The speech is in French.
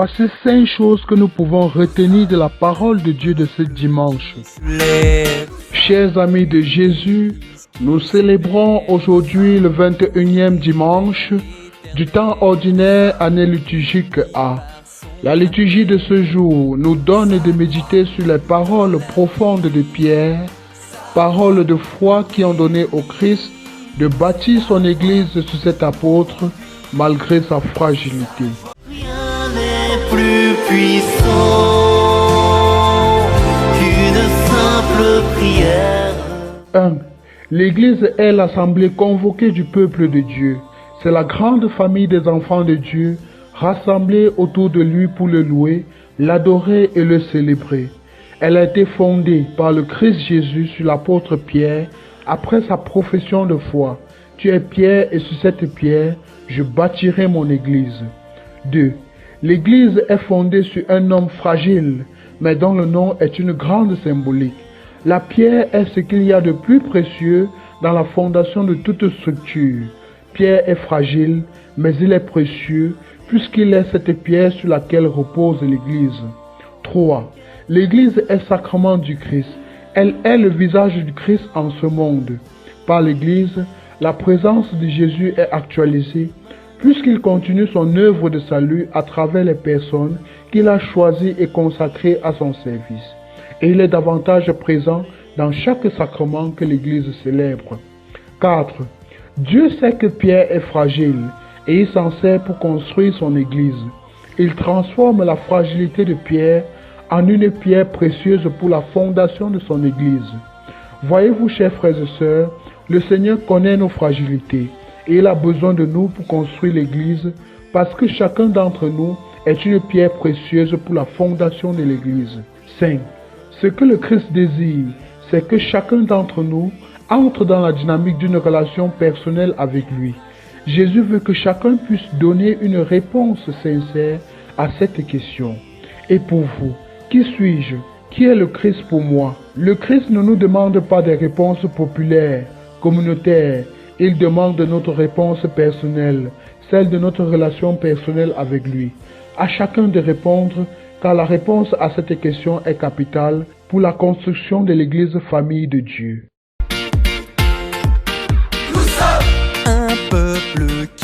Voici 5 choses que nous pouvons retenir de la parole de Dieu de ce dimanche. Chers amis de Jésus, nous célébrons aujourd'hui le 21e dimanche du temps ordinaire année liturgique A. La liturgie de ce jour nous donne de méditer sur les paroles profondes de Pierre, paroles de foi qui ont donné au Christ de bâtir son Église sur cet apôtre malgré sa fragilité. Rien n'est plus puissant qu'une simple prière. 1. L'Église est l'assemblée convoquée du peuple de Dieu. C'est la grande famille des enfants de Dieu, rassemblés autour de lui pour le louer, l'adorer et le célébrer. Elle a été fondée par le Christ Jésus sur l'apôtre Pierre après sa profession de foi. Tu es Pierre et sur cette pierre, je bâtirai mon Église. 2. L'Église est fondée sur un homme fragile, mais dont le nom est une grande symbolique. La pierre est ce qu'il y a de plus précieux dans la fondation de toute structure. Pierre est fragile, mais il est précieux, puisqu'il est cette pierre sur laquelle repose l'Église. 3. L'Église est sacrement du Christ. Elle est le visage du Christ en ce monde. Par l'Église, la présence de Jésus est actualisée, puisqu'il continue son œuvre de salut à travers les personnes qu'il a choisies et consacrées à son service. Et il est davantage présent dans chaque sacrement que l'Église célèbre. 4. Dieu sait que Pierre est fragile et il s'en sert pour construire son Église. Il transforme la fragilité de Pierre en une pierre précieuse pour la fondation de son Église. Voyez-vous, chers frères et sœurs, le Seigneur connaît nos fragilités et il a besoin de nous pour construire l'Église parce que chacun d'entre nous est une pierre précieuse pour la fondation de l'Église. 5. Ce que le Christ désire, c'est que chacun d'entre nous entre dans la dynamique d'une relation personnelle avec lui. Jésus veut que chacun puisse donner une réponse sincère à cette question. Et pour vous, qui suis-je? Qui est le Christ pour moi? Le Christ ne nous demande pas des réponses populaires, communautaires. Il demande notre réponse personnelle, celle de notre relation personnelle avec lui. À chacun de répondre, car la réponse à cette question est capitale pour la construction de l'Église famille de Dieu. Un peuple qui